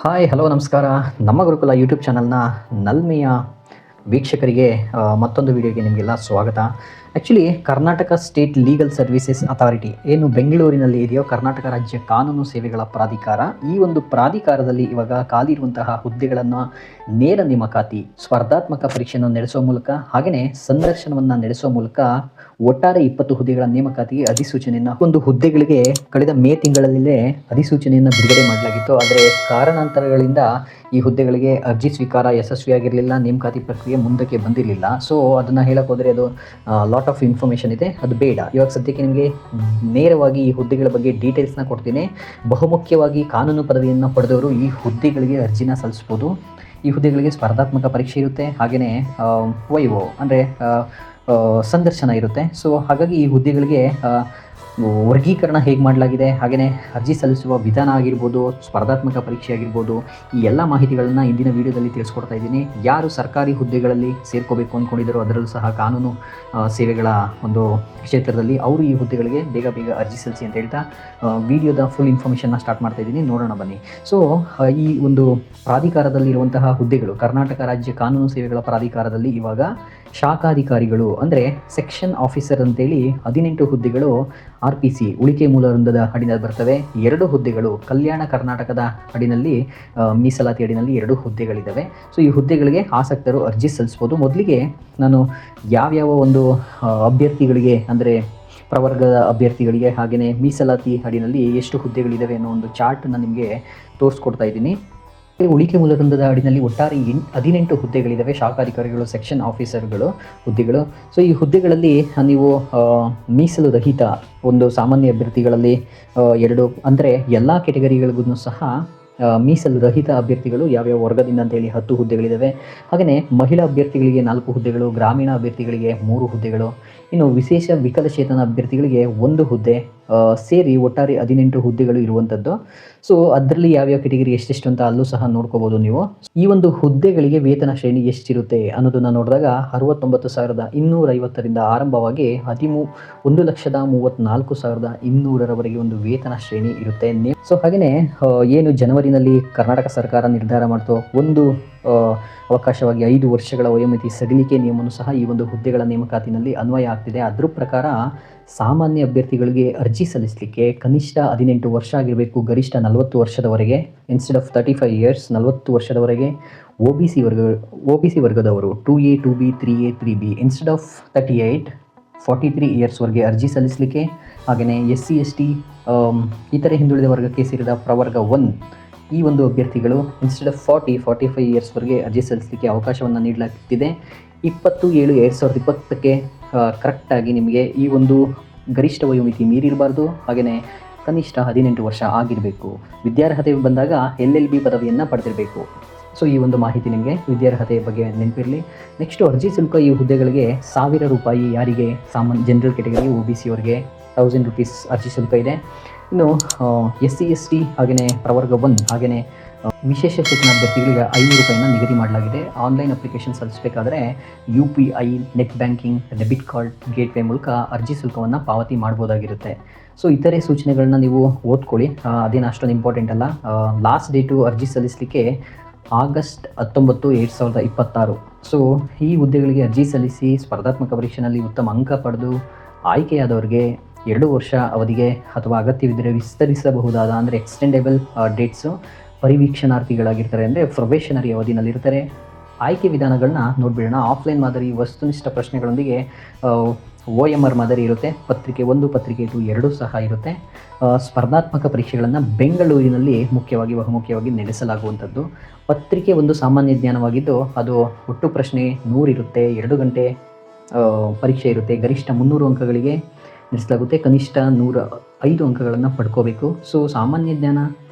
Hi hello ನಮಸ್ಕಾರ. ನಮ್ಮ ಗುರುಕುಲ YouTube ಚಾನಲ್ನ ನಲ್ಮೆಯ ವೀಕ್ಷಕರಿಗೆ ಮತ್ತೊಂದು ವಿಡಿಯೋಗೆ ನಿಮಗೆಲ್ಲ ಸ್ವಾಗತ. Actually Karnataka state legal services authority ಏನು ಬೆಂಗಳೂರಿನಲ್ಲಿ ಇದೆಯೋ, ಕರ್ನಾಟಕ ರಾಜ್ಯ ಕಾನೂನು ಸೇವೆಗಳ ಪ್ರಾಧಿಕಾರ, ಈ ಒಂದು ಪ್ರಾಧಿಕಾರದಲ್ಲಿ ಇವಾಗ ಖಾಲಿ ಇರುವಂತಹ ಹುದ್ದೆಗಳನ್ನು ನೇರ ನೇಮಕಾತಿ, ಸ್ಪರ್ಧಾತ್ಮಕ ಪರೀಕ್ಷೆಯನ್ನು ನಡೆಸುವ ಮೂಲಕ ಹಾಗೆಯೇ ಸಂದರ್ಶನವನ್ನು ನಡೆಸುವ ಮೂಲಕ ಒಟ್ಟಾರೆ 20 ಹುದ್ದೆಗಳ ನೇಮಕಾತಿಗೆ ಅಧಿಸೂಚನೆಯನ್ನು ಒಂದು ಹುದ್ದೆಗಳಿಗೆ ಕಳೆದ ಮೇ ತಿಂಗಳಲ್ಲೇ ಅಧಿಸೂಚನೆಯನ್ನು ಬಿಡುಗಡೆ ಮಾಡಲಾಗಿತ್ತು. ಆದರೆ ಕಾರಣಾಂತರಗಳಿಂದ ಈ ಹುದ್ದೆಗಳಿಗೆ ಅರ್ಜಿ ಸ್ವೀಕಾರ ಯಶಸ್ವಿಯಾಗಿರಲಿಲ್ಲ, ನೇಮಕಾತಿ ಪ್ರಕ್ರಿಯೆ ಮುಂದಕ್ಕೆ ಬಂದಿರಲಿಲ್ಲ. ಸೊ ಅದನ್ನು ಹೇಳಕ್ಕೆ ಹೋದರೆ ಅದು ಲಾಟ್ ಆಫ್ ಇನ್ಫಾರ್ಮೇಷನ್ ಇದೆ, ಅದು ಬೇಡ. ಇವಾಗ ಸದ್ಯಕ್ಕೆ ನಿಮಗೆ ನೇರವಾಗಿ ಈ ಹುದ್ದೆಗಳ ಬಗ್ಗೆ ಡೀಟೇಲ್ಸ್ನ ಕೊಡ್ತೀನಿ. ಬಹುಮುಖ್ಯವಾಗಿ ಕಾನೂನು ಪದವಿಯನ್ನು ಪಡೆದವರು ಈ ಹುದ್ದೆಗಳಿಗೆ ಅರ್ಜಿನ ಸಲ್ಲಿಸ್ಬೋದು. ಈ ಹುದ್ದೆಗಳಿಗೆ ಸ್ಪರ್ಧಾತ್ಮಕ ಪರೀಕ್ಷೆ ಇರುತ್ತೆ, ಹಾಗೆಯೇ ವೈವೋ ಅಂದರೆ ಸಂದರ್ಶನ ಇರುತ್ತೆ. ಸೊ ಹಾಗಾಗಿ ಈ ಹುದ್ದೆಗಳಿಗೆ ವರ್ಗೀಕರಣ ಹೇಗೆ ಮಾಡಲಾಗಿದೆ, ಹಾಗೆಯೇ ಅರ್ಜಿ ಸಲ್ಲಿಸುವ ವಿಧಾನ ಆಗಿರ್ಬೋದು, ಸ್ಪರ್ಧಾತ್ಮಕ ಪರೀಕ್ಷೆ ಆಗಿರ್ಬೋದು, ಈ ಎಲ್ಲ ಮಾಹಿತಿಗಳನ್ನು ಇಂದಿನ ವಿಡಿಯೋದಲ್ಲಿ ತಿಳಿಸ್ಕೊಡ್ತಾ ಇದ್ದೀನಿ. ಯಾರು ಸರ್ಕಾರಿ ಹುದ್ದೆಗಳಲ್ಲಿ ಸೇರ್ಕೋಬೇಕು ಅಂದ್ಕೊಂಡಿದ್ದಾರೋ, ಅದರಲ್ಲೂ ಸಹ ಕಾನೂನು ಸೇವೆಗಳ ಒಂದು ಕ್ಷೇತ್ರದಲ್ಲಿ ಅವರು ಈ ಹುದ್ದೆಗಳಿಗೆ ಬೇಗ ಅರ್ಜಿ ಸಲ್ಲಿಸಿ ಅಂತ ಹೇಳ್ತಾ ವಿಡಿಯೋದ ಫುಲ್ ಇನ್ಫಾರ್ಮೇಷನ್ನ ಸ್ಟಾರ್ಟ್ ಮಾಡ್ತಾ ಇದ್ದೀನಿ. ನೋಡೋಣ ಬನ್ನಿ. ಸೊ ಈ ಒಂದು ಪ್ರಾಧಿಕಾರದಲ್ಲಿರುವಂತಹ ಹುದ್ದೆಗಳು, ಕರ್ನಾಟಕ ರಾಜ್ಯ ಕಾನೂನು ಸೇವೆಗಳ ಪ್ರಾಧಿಕಾರದಲ್ಲಿ ಇವಾಗ ಶಾಖಾಧಿಕಾರಿಗಳು ಅಂದರೆ ಸೆಕ್ಷನ್ ಆಫೀಸರ್ ಅಂತೇಳಿ 18 ಹುದ್ದೆಗಳು RPC ಉಳಿಕೆ ಮೂಲ ವೃಂದದ ಅಡಿನಲ್ಲಿ ಬರ್ತವೆ. 2 ಹುದ್ದೆಗಳು ಕಲ್ಯಾಣ ಕರ್ನಾಟಕದ ಅಡಿನಲ್ಲಿ ಮೀಸಲಾತಿ ಅಡಿನಲ್ಲಿ 2 ಹುದ್ದೆಗಳಿದ್ದಾವೆ. ಸೊ ಈ ಹುದ್ದೆಗಳಿಗೆ ಆಸಕ್ತರು ಅರ್ಜಿ ಸಲ್ಲಿಸ್ಬೋದು. ಮೊದಲಿಗೆ ನಾನು ಯಾವ್ಯಾವ ಒಂದು ಅಭ್ಯರ್ಥಿಗಳಿಗೆ ಅಂದರೆ ಪ್ರವರ್ಗದ ಅಭ್ಯರ್ಥಿಗಳಿಗೆ ಹಾಗೆಯೇ ಮೀಸಲಾತಿ ಅಡಿನಲ್ಲಿ ಎಷ್ಟು ಹುದ್ದೆಗಳಿದ್ದಾವೆ ಅನ್ನೋ ಒಂದು ಚಾರ್ಟನ್ನು ನಿಮಗೆ ತೋರಿಸ್ಕೊಡ್ತಾ ಇದ್ದೀನಿ. ಉಳಿಕೆ ಮೂಲ ವೃಂದದ ಅಡಿನಲ್ಲಿ ಒಟ್ಟಾರೆ 18 ಹುದ್ದೆಗಳಿದ್ದಾವೆ, ಶಾಖಾಧಿಕಾರಿಗಳು, ಸೆಕ್ಷನ್ ಆಫೀಸರ್ಗಳು ಹುದ್ದೆಗಳು. ಸೊ ಈ ಹುದ್ದೆಗಳಲ್ಲಿ ನೀವು ಮೀಸಲು ರಹಿತ ಒಂದು ಸಾಮಾನ್ಯ ಅಭ್ಯರ್ಥಿಗಳಲ್ಲಿ 2 ಅಂದರೆ ಎಲ್ಲ ಕೆಟಗರಿಗಳಿಗೂ ಸಹ ಮೀಸಲು ರಹಿತ ಅಭ್ಯರ್ಥಿಗಳು ಯಾವ್ಯಾವ ವರ್ಗದಿಂದ ಅಂತೇಳಿ 10 ಹುದ್ದೆಗಳಿದ್ದಾವೆ. ಹಾಗೆಯೇ ಮಹಿಳಾ ಅಭ್ಯರ್ಥಿಗಳಿಗೆ 4 ಹುದ್ದೆಗಳು, ಗ್ರಾಮೀಣ ಅಭ್ಯರ್ಥಿಗಳಿಗೆ 3 ಹುದ್ದೆಗಳು, ಇನ್ನು ವಿಶೇಷ ವಿಕಲಚೇತನ ಅಭ್ಯರ್ಥಿಗಳಿಗೆ 1 ಹುದ್ದೆ ಸೇರಿ ಒಟ್ಟಾರೆ 18 ಹುದ್ದೆಗಳು ಇರುವಂಥದ್ದು. ಸೊ ಅದರಲ್ಲಿ ಯಾವ್ಯಾವ ಕೆಟಗರಿ ಎಷ್ಟೆಷ್ಟು ಅಂತ ಅಲ್ಲೂ ಸಹ ನೋಡ್ಕೋಬೋದು ನೀವು. ಈ ಒಂದು ಹುದ್ದೆಗಳಿಗೆ ವೇತನ ಶ್ರೇಣಿ ಎಷ್ಟಿರುತ್ತೆ ಅನ್ನೋದನ್ನು ನೋಡಿದಾಗ 69,250ರಿಂದ ಆರಂಭವಾಗಿ 1,34,200ರವರೆಗೆ ಒಂದು ವೇತನ ಶ್ರೇಣಿ ಇರುತ್ತೆ. ಸೊ ಹಾಗೆಯೇ ಏನು ಜನವರಿನಲ್ಲಿ ಕರ್ನಾಟಕ ಸರ್ಕಾರ ನಿರ್ಧಾರ ಮಾಡ್ತೋ ಒಂದು ಅವಕಾಶವಾಗಿ 5 ವರ್ಷಗಳ ವಯೋಮಿತಿ ಸಡಿಲಿಕೆ ನಿಯಮವನ್ನು ಸಹ ಈ ಒಂದು ಹುದ್ದೆಗಳ ನೇಮಕಾತಿನಲ್ಲಿ ಅನ್ವಯ ಆಗ್ತಿದೆ. ಅದ್ರ ಪ್ರಕಾರ ಸಾಮಾನ್ಯ ಅಭ್ಯರ್ಥಿಗಳಿಗೆ ಅರ್ಜಿ ಸಲ್ಲಿಸಲಿಕ್ಕೆ ಕನಿಷ್ಠ 18 ವರ್ಷ ಆಗಿರಬೇಕು, ಗರಿಷ್ಠ 40 ವರ್ಷದವರೆಗೆ. ಇನ್ಸ್ಟೆಡ್ ಆಫ್ 35 ಇಯರ್ಸ್ 40 ವರ್ಷದವರೆಗೆ. OBC ವರ್ಗದವರು 2A 2B 3A 3B instead of 38 43 ಇಯರ್ಸ್ವರೆಗೆ ಅರ್ಜಿ ಸಲ್ಲಿಸಲಿಕ್ಕೆ. ಹಾಗೆಯೇ SC ST ಇತರೆ ಹಿಂದುಳಿದ ವರ್ಗಕ್ಕೆ ಸೇರಿದ ಪ್ರವರ್ಗ 1 ಈ ಒಂದು ಅಭ್ಯರ್ಥಿಗಳು ಇನ್ಸ್ಟೆಡ್ ಆಫ್ 45 ಇಯರ್ಸ್ವರೆಗೆ ಅರ್ಜಿ ಸಲ್ಲಿಸಲಿಕ್ಕೆ ಅವಕಾಶವನ್ನು ನೀಡಲಾಗ್ತಿದೆ. 20/7/2020ಕ್ಕೆ ಕರೆಕ್ಟಾಗಿ ನಿಮಗೆ ಈ ಒಂದು ಗರಿಷ್ಠ ವಯೋಮಿತಿ ಮೀರಿರಬಾರ್ದು, ಹಾಗೆಯೇ ಕನಿಷ್ಠ 18 ವರ್ಷ ಆಗಿರಬೇಕು. ವಿದ್ಯಾರ್ಹತೆ ಬಂದಾಗ LLB ಪದವಿಯನ್ನು ಪಡೆದಿರಬೇಕು. ಸೊ ಈ ಒಂದು ಮಾಹಿತಿ ನಿಮಗೆ ವಿದ್ಯಾರ್ಹತೆಯ ಬಗ್ಗೆ ನೆನಪಿರಲಿ. ನೆಕ್ಸ್ಟು ಅರ್ಜಿ ಶುಲ್ಕ ಈ ಹುದ್ದೆಗಳಿಗೆ ₹1,000 ಯಾರಿಗೆ ಜನರಲ್ ಕೆಟಗರಿ OBC ಅವರಿಗೆ 1000 ರೂಪೀಸ್ ಅರ್ಜಿ ಶುಲ್ಕ ಇದೆ. ಇನ್ನು SC ST ಹಾಗೆಯೇ ಪ್ರವರ್ಗ 1 ಹಾಗೆಯೇ ವಿಶೇಷ ಚೇತನ ಅಭ್ಯರ್ಥಿಗಳಿಗೆ ₹500 ನಿಗದಿ ಮಾಡಲಾಗಿದೆ. ಆನ್ಲೈನ್ ಅಪ್ಲಿಕೇಶನ್ ಸಲ್ಲಿಸಬೇಕಾದ್ರೆ UPI, net banking, debit card gateway ಮೂಲಕ ಅರ್ಜಿ ಶುಲ್ಕವನ್ನು ಪಾವತಿ ಮಾಡ್ಬೋದಾಗಿರುತ್ತೆ. ಸೊ ಇತರೆ ಸೂಚನೆಗಳನ್ನ ನೀವು ಓದ್ಕೊಳ್ಳಿ, ಅದೇನು ಅಷ್ಟೊಂದು ಇಂಪಾರ್ಟೆಂಟ್ ಅಲ್ಲ. ಲಾಸ್ಟ್ ಡೇಟು ಅರ್ಜಿ ಸಲ್ಲಿಸಲಿಕ್ಕೆ ಆಗಸ್ಟ್ 19, 2026. ಸೊ ಈ ಹುದ್ದೆಗಳಿಗೆ ಅರ್ಜಿ ಸಲ್ಲಿಸಿ ಸ್ಪರ್ಧಾತ್ಮಕ ಪರೀಕ್ಷೆಯಲ್ಲಿ ಉತ್ತಮ ಅಂಕ ಪಡೆದು ಆಯ್ಕೆಯಾದವರಿಗೆ 2 ವರ್ಷ ಅವಧಿಗೆ ಅಥವಾ ಅಗತ್ಯವಿದ್ದರೆ ವಿಸ್ತರಿಸಬಹುದಾದ ಅಂದರೆ ಎಕ್ಸ್ಟೆಂಡೆಬಲ್ ಡೇಟ್ಸು ಪರಿವೀಕ್ಷಣಾರ್ಥಿಗಳಾಗಿರ್ತಾರೆ, ಅಂದರೆ ಪ್ರೊಬೇಷನರಿ ಅವಧಿನಲ್ಲಿರ್ತಾರೆ. ಆಯ್ಕೆ ವಿಧಾನಗಳನ್ನ ನೋಡಿಬಿಡೋಣ. ಆಫ್ಲೈನ್ ಮಾದರಿ ವಸ್ತುನಿಷ್ಠ ಪ್ರಶ್ನೆಗಳೊಂದಿಗೆ OMR ಮಾದರಿ ಇರುತ್ತೆ. ಪತ್ರಿಕೆ 1 ಪತ್ರಿಕೆ 2 ಎರಡೂ ಸಹ ಇರುತ್ತೆ. ಸ್ಪರ್ಧಾತ್ಮಕ ಪರೀಕ್ಷೆಗಳನ್ನು ಬೆಂಗಳೂರಿನಲ್ಲಿ ಬಹುಮುಖ್ಯವಾಗಿ ನಡೆಸಲಾಗುವಂಥದ್ದು. ಪತ್ರಿಕೆ 1 ಸಾಮಾನ್ಯ ಜ್ಞಾನವಾಗಿದ್ದು ಅದು ಒಟ್ಟು ಪ್ರಶ್ನೆ 100 ಇರುತ್ತೆ. 2 ಗಂಟೆ ಪರೀಕ್ಷೆ ಇರುತ್ತೆ. ಗರಿಷ್ಠ 300 ಅಂಕಗಳಿಗೆ ನಡೆಸಲಾಗುತ್ತೆ, ಕನಿಷ್ಠ 105 ಅಂಕಗಳನ್ನು ಪಡ್ಕೋಬೇಕು. ಸೊ ಸಾಮಾನ್ಯ ಜ್ಞಾನ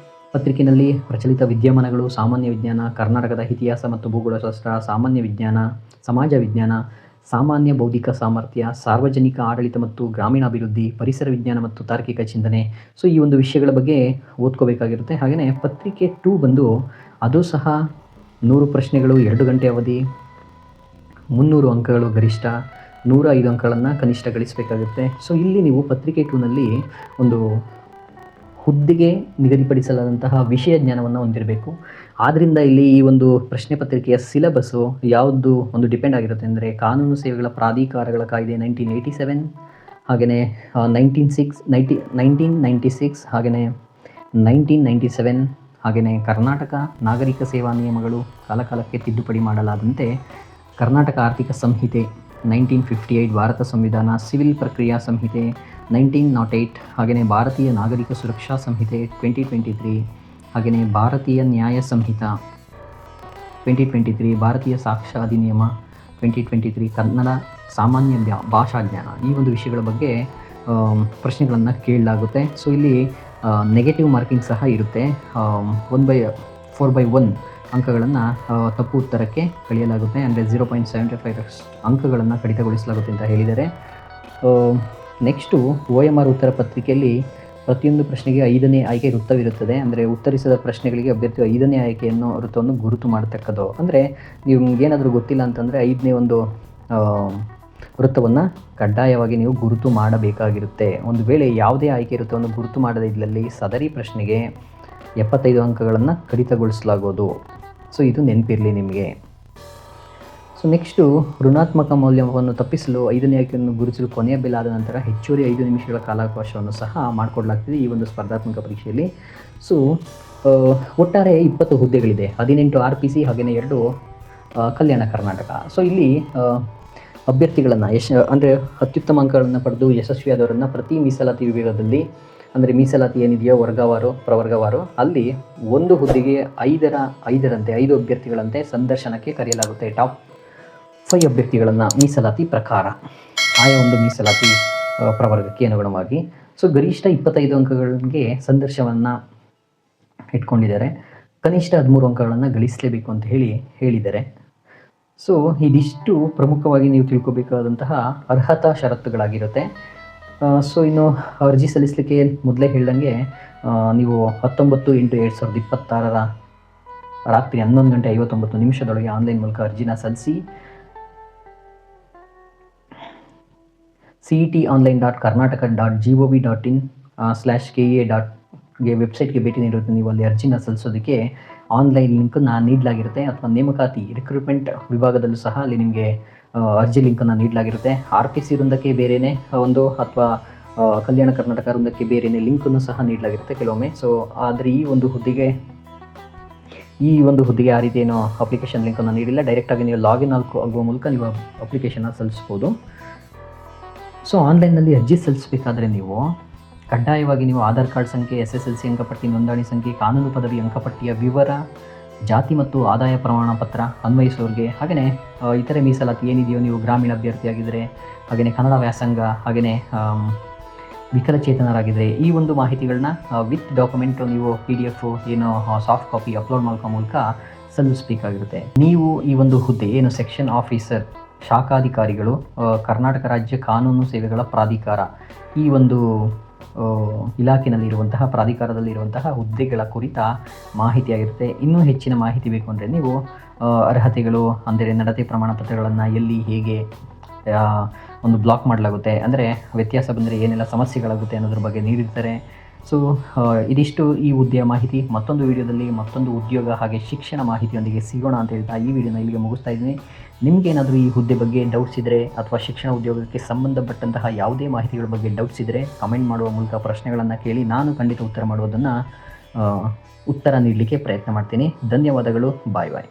ಪತ್ರಿಕೆಯಲ್ಲಿ ಪ್ರಚಲಿತ ವಿದ್ಯಮಾನಗಳು, ಸಾಮಾನ್ಯ ವಿಜ್ಞಾನ, ಕರ್ನಾಟಕದ ಇತಿಹಾಸ ಮತ್ತು ಭೂಗೋಳಶಾಸ್ತ್ರ, ಸಾಮಾನ್ಯ ವಿಜ್ಞಾನ, ಸಮಾಜ ವಿಜ್ಞಾನ, ಸಾಮಾನ್ಯ ಬೌದ್ಧಿಕ ಸಾಮರ್ಥ್ಯ, ಸಾರ್ವಜನಿಕ ಆಡಳಿತ ಮತ್ತು ಗ್ರಾಮೀಣಾಭಿವೃದ್ಧಿ, ಪರಿಸರ ವಿಜ್ಞಾನ ಮತ್ತು ತಾರ್ಕಿಕ ಚಿಂತನೆ. ಸೊ ಈ ಒಂದು ವಿಷಯಗಳ ಬಗ್ಗೆ ಓದ್ಕೋಬೇಕಾಗಿರುತ್ತೆ. ಹಾಗೆಯೇ ಪತ್ರಿಕೆ 2 ಬಂದು ಅದು ಸಹ 100 ಪ್ರಶ್ನೆಗಳು, 2 ಗಂಟೆ ಅವಧಿ, 300 ಅಂಕಗಳು ಗರಿಷ್ಠ, 105 ಅಂಕಗಳನ್ನು ಕನಿಷ್ಠ ಗಳಿಸಬೇಕಾಗುತ್ತೆ. ಸೊ ಇಲ್ಲಿ ನೀವು ಪತ್ರಿಕೆ 2ನಲ್ಲಿ ಒಂದು ಹುದ್ದೆಗೆ ನಿಗದಿಪಡಿಸಲಾದಂತಹ ವಿಷಯ ಜ್ಞಾನವನ್ನು ಹೊಂದಿರಬೇಕು. ಆದ್ದರಿಂದ ಇಲ್ಲಿ ಈ ಒಂದು ಪ್ರಶ್ನೆ ಪತ್ರಿಕೆಯ ಸಿಲೆಬಸ್ಸು ಯಾವುದು ಒಂದು ಡಿಪೆಂಡ್ ಆಗಿರುತ್ತೆ ಅಂದರೆ ಕಾನೂನು ಸೇವೆಗಳ ಪ್ರಾಧಿಕಾರಗಳ ಕಾಯ್ದೆ 1987, ಹಾಗೆಯೇ 1996, ಹಾಗೆಯೇ 1997, ಹಾಗೆಯೇ ಕರ್ನಾಟಕ ನಾಗರಿಕ ಸೇವಾ ನಿಯಮಗಳು ಕಾಲಕಾಲಕ್ಕೆ ತಿದ್ದುಪಡಿ ಮಾಡಲಾದಂತೆ ಕರ್ನಾಟಕ ಆರ್ಥಿಕ ಸಂಹಿತೆ 1958, ಭಾರತ ಸಂವಿಧಾನ, ಸಿವಿಲ್ ಪ್ರಕ್ರಿಯಾ ಸಂಹಿತೆ 1908, ಹಾಗೆಯೇ ಭಾರತೀಯ ನಾಗರಿಕ ಸುರಕ್ಷಾ ಸಂಹಿತೆ 2023, ಹಾಗೆಯೇ ಭಾರತೀಯ ನ್ಯಾಯ ಸಂಹಿತಾ 2023, ಭಾರತೀಯ ಸಾಕ್ಷ್ಯ ಅಧಿನಿಯಮ 2023, ಕನ್ನಡ ಸಾಮಾನ್ಯ ಭಾಷಾ ಜ್ಞಾನ ಈ ಒಂದು ವಿಷಯಗಳ ಬಗ್ಗೆ ಪ್ರಶ್ನೆಗಳನ್ನು ಕೇಳಲಾಗುತ್ತೆ. ಸೊ ಇಲ್ಲಿ ನೆಗೆಟಿವ್ ಮಾರ್ಕಿಂಗ್ ಸಹ ಇರುತ್ತೆ. 4/1 ಅಂಕಗಳನ್ನು ತಪ್ಪು ಉತ್ತರಕ್ಕೆ ಕಳೆಯಲಾಗುತ್ತೆ, ಅಂದರೆ 0.75 ಅಂಕಗಳನ್ನು ಕಡಿತಗೊಳಿಸಲಾಗುತ್ತೆ ಅಂತ ಹೇಳಿದ್ದಾರೆ. ನೆಕ್ಸ್ಟು OMR ಉತ್ತರ ಪತ್ರಿಕೆಯಲ್ಲಿ ಪ್ರತಿಯೊಂದು ಪ್ರಶ್ನೆಗೆ 5ನೇ ಆಯ್ಕೆ ವೃತ್ತವಿರುತ್ತದೆ. ಅಂದರೆ ಉತ್ತರಿಸಿದ ಪ್ರಶ್ನೆಗಳಿಗೆ ಅಭ್ಯರ್ಥಿ 5ನೇ ಆಯ್ಕೆಯನ್ನು ವೃತ್ತವನ್ನು ಗುರುತು ಮಾಡತಕ್ಕದ್ದು. ಅಂದರೆ ನಿಮಗೇನಾದರೂ ಗೊತ್ತಿಲ್ಲ ಅಂತಂದರೆ 5ನೇ ಒಂದು ವೃತ್ತವನ್ನು ಕಡ್ಡಾಯವಾಗಿ ನೀವು ಗುರುತು ಮಾಡಬೇಕಾಗಿರುತ್ತೆ. ಒಂದು ವೇಳೆ ಯಾವುದೇ ಆಯ್ಕೆ ವೃತ್ತವನ್ನು ಗುರುತು ಮಾಡದೇ ಇದ್ದಲ್ಲಿ ಸದರಿ ಪ್ರಶ್ನೆಗೆ 75 ಅಂಕಗಳನ್ನು ಕಡಿತಗೊಳಿಸಲಾಗುವುದು. ಸೊ ಇದು ನೆನಪಿರಲಿ ನಿಮಗೆ. ಸೊ ನೆಕ್ಸ್ಟು ಋಣಾತ್ಮಕ ಮೌಲ್ಯವನ್ನು ತಪ್ಪಿಸಲು 5ನೇ ಆಯ್ಕೆಯನ್ನು ಗುರುತಿಸಲು ಕೊನೆಯ ಬೆಲೆ ಆದ ನಂತರ ಹೆಚ್ಚುವರಿ 5 ನಿಮಿಷಗಳ ಕಾಲಾವಕಾಶವನ್ನು ಸಹ ಮಾಡಿಕೊಡಲಾಗ್ತದೆ ಈ ಒಂದು ಸ್ಪರ್ಧಾತ್ಮಕ ಪರೀಕ್ಷೆಯಲ್ಲಿ. ಸೊ ಒಟ್ಟಾರೆ 20 ಹುದ್ದೆಗಳಿದೆ, 18 RPC ಹಾಗೆಯೇ 2 ಕಲ್ಯಾಣ ಕರ್ನಾಟಕ. ಸೊ ಇಲ್ಲಿ ಅಭ್ಯರ್ಥಿಗಳನ್ನು ಅಂದರೆ ಅತ್ಯುತ್ತಮ ಅಂಕಗಳನ್ನು ಪಡೆದು ಯಶಸ್ವಿಯಾದವರನ್ನು ಪ್ರತಿ ಮೀಸಲಾತಿ ವಿಭಾಗದಲ್ಲಿ, ಅಂದರೆ ಮೀಸಲಾತಿ ಏನಿದೆಯೋ ವರ್ಗವಾರು ಪ್ರವರ್ಗವಾರು, ಅಲ್ಲಿ ಒಂದು ಹುದ್ದೆಗೆ 5 ಅಭ್ಯರ್ಥಿಗಳಂತೆ ಸಂದರ್ಶನಕ್ಕೆ ಕರೆಯಲಾಗುತ್ತೆ. ಟಾಪ್ 5 ಅಭ್ಯರ್ಥಿಗಳನ್ನು ಮೀಸಲಾತಿ ಪ್ರಕಾರ ಆಯಾ ಒಂದು ಮೀಸಲಾತಿ ಪ್ರವರ್ಗಕ್ಕೆ ಅನುಗುಣವಾಗಿ. ಸೊ ಗರಿಷ್ಠ 25 ಅಂಕಗಳಿಗೆ ಸಂದರ್ಶನವನ್ನು ಇಟ್ಕೊಂಡಿದ್ದಾರೆ. ಕನಿಷ್ಠ 13 ಅಂಕಗಳನ್ನು ಗಳಿಸಲೇಬೇಕು ಅಂತ ಹೇಳಿದ್ದಾರೆ. ಸೊ ಇದಿಷ್ಟು ಪ್ರಮುಖವಾಗಿ ನೀವು ತಿಳ್ಕೊಬೇಕಾದಂತಹ ಅರ್ಹತಾ ಷರತ್ತುಗಳಾಗಿರುತ್ತೆ. ಸೊ ಇನ್ನು ಅರ್ಜಿ ಸಲ್ಲಿಸಲಿಕ್ಕೆ ಮೊದಲೇ ಹೇಳ್ದಂಗೆ ನೀವು 19/8/2026 ರಾತ್ರಿ 11:59 ಆನ್ಲೈನ್ ಮೂಲಕ ಅರ್ಜಿನ ಸಲ್ಲಿಸಿ cetonline.karnataka.gov.in/ke.ಗೆ ವೆಬ್ಸೈಟ್ಗೆ ಭೇಟಿ ನೀಡುತ್ತೆ. ನೀವು ಅಲ್ಲಿ ಅರ್ಜಿನ ಸಲ್ಲಿಸೋದಕ್ಕೆ ಆನ್ಲೈನ್ ಲಿಂಕನ್ನು ನೀಡಲಾಗಿರುತ್ತೆ, ಅಥವಾ ನೇಮಕಾತಿ ರಿಕ್ರೂಟ್ಮೆಂಟ್ ವಿಭಾಗದಲ್ಲೂ ಸಹ ಅಲ್ಲಿ ನಿಮಗೆ ಅರ್ಜಿ ಲಿಂಕನ್ನು ನೀಡಲಾಗಿರುತ್ತೆ. RPC ವೃಂದಕ್ಕೆ ಬೇರೆಯೇ ಒಂದು, ಅಥವಾ ಕಲ್ಯಾಣ ಕರ್ನಾಟಕ ವೃಂದಕ್ಕೆ ಬೇರೆಯೇ ಲಿಂಕನ್ನು ಸಹ ನೀಡಲಾಗಿರುತ್ತೆ ಕೆಲವೊಮ್ಮೆ. ಸೊ ಆದರೆ ಈ ಒಂದು ಹುದ್ದೆಗೆ ಆ ರೀತಿ ಏನೋ ಅಪ್ಲಿಕೇಶನ್ ಲಿಂಕನ್ನು ನೀಡಿಲ್ಲ. ಡೈರೆಕ್ಟಾಗಿ ನೀವು ಲಾಗಿನ್ ಆಗುವ ಮೂಲಕ ನೀವು ಅಪ್ಲಿಕೇಶನ್ನ ಸಲ್ಲಿಸ್ಬೋದು. ಸೊ ಆನ್ಲೈನ್ನಲ್ಲಿ ಅರ್ಜಿ ಸಲ್ಲಿಸಬೇಕಾದ್ರೆ ನೀವು ಕಡ್ಡಾಯವಾಗಿ ನೀವು ಆಧಾರ್ ಕಾರ್ಡ್ ಸಂಖ್ಯೆ, SSLC ಅಂಕಪಟ್ಟಿ, ನೋಂದಣಿ ಸಂಖ್ಯೆ, ಕಾನೂನು ಪದವಿ ಅಂಕಪಟ್ಟಿಯ ವಿವರ, ಜಾತಿ ಮತ್ತು ಆದಾಯ ಪ್ರಮಾಣ ಪತ್ರ ಅನ್ವಯಿಸೋರಿಗೆ, ಹಾಗೆಯೇ ಇತರೆ ಮೀಸಲಾತಿ ಏನಿದೆಯೋ, ನೀವು ಗ್ರಾಮೀಣ ಅಭ್ಯರ್ಥಿಯಾಗಿದ್ದರೆ, ಹಾಗೆಯೇ ಕನ್ನಡ ವ್ಯಾಸಂಗ, ಹಾಗೆಯೇ ವಿಕಲಚೇತನರಾಗಿದ್ದರೆ ಈ ಒಂದು ಮಾಹಿತಿಗಳನ್ನ ವಿತ್ ಡಾಕ್ಯುಮೆಂಟ್ ನೀವು PDF ಏನೋ ಸಾಫ್ಟ್ ಕಾಪಿ ಅಪ್ಲೋಡ್ ಮಾಡೋ ಮೂಲಕ ಸಲ್ಲಿಸಬೇಕಾಗಿರುತ್ತೆ. ನೀವು ಈ ಒಂದು ಹುದ್ದೆ ಏನು ಸೆಕ್ಷನ್ ಆಫೀಸರ್ ಶಾಖಾಧಿಕಾರಿಗಳು ಕರ್ನಾಟಕ ರಾಜ್ಯ ಕಾನೂನು ಸೇವೆಗಳ ಪ್ರಾಧಿಕಾರ ಈ ಒಂದು ಇಲಾಖೆಯಲ್ಲಿರುವಂತಹ ಪ್ರಾಧಿಕಾರದಲ್ಲಿರುವಂತಹ ಹುದ್ದೆಗಳ ಕುರಿತ ಮಾಹಿತಿಯಾಗಿರುತ್ತೆ. ಇನ್ನೂ ಹೆಚ್ಚಿನ ಮಾಹಿತಿ ಬೇಕು ಅಂದರೆ ನೀವು ಅರ್ಹತೆಗಳು, ಅಂದರೆ ನಡತೆ ಪ್ರಮಾಣ ಪತ್ರಗಳನ್ನು ಎಲ್ಲಿ ಹೇಗೆ ಒಂದು ಬ್ಲಾಕ್ ಮಾಡಲಾಗುತ್ತೆ, ಅಂದರೆ ವ್ಯತ್ಯಾಸ ಬಂದರೆ ಏನೆಲ್ಲ ಸಮಸ್ಯೆಗಳಾಗುತ್ತೆ ಅನ್ನೋದ್ರ ಬಗ್ಗೆ ನೀಡಿರ್ತಾರೆ. ಸೊ ಇದಿಷ್ಟು ಈ ಹುದ್ದೆಯ ಮಾಹಿತಿ. ಮತ್ತೊಂದು ವಿಡಿಯೋದಲ್ಲಿ ಮತ್ತೊಂದು ಉದ್ಯೋಗ ಹಾಗೆ ಶಿಕ್ಷಣ ಮಾಹಿತಿಯೊಂದಿಗೆ ಸಿಗೋಣ ಅಂತ ಹೇಳ್ತಾ ಈ ವಿಡಿಯೋನ ಇಲ್ಲಿಗೆ ಮುಗಿಸ್ತಾ ಇದ್ದೀನಿ. ನಿಮಗೇನಾದರೂ ಈ ಹುದ್ದೆ ಬಗ್ಗೆ ಡೌಟ್ಸ್ ಇದ್ದರೆ, ಅಥವಾ ಶಿಕ್ಷಣ ಉದ್ಯೋಗಕ್ಕೆ ಸಂಬಂಧಪಟ್ಟಂತಹ ಯಾವುದೇ ಮಾಹಿತಿಗಳ ಬಗ್ಗೆ ಡೌಟ್ಸ್ ಇದ್ದರೆ ಕಮೆಂಟ್ ಮಾಡುವ ಮೂಲಕ ಪ್ರಶ್ನೆಗಳನ್ನು ಕೇಳಿ ನಾನು ಖಂಡಿತ ಉತ್ತರ ನೀಡಲಿಕ್ಕೆ ಪ್ರಯತ್ನ ಮಾಡ್ತೀನಿ. ಧನ್ಯವಾದಗಳು. ಬಾಯ್ ಬಾಯ್.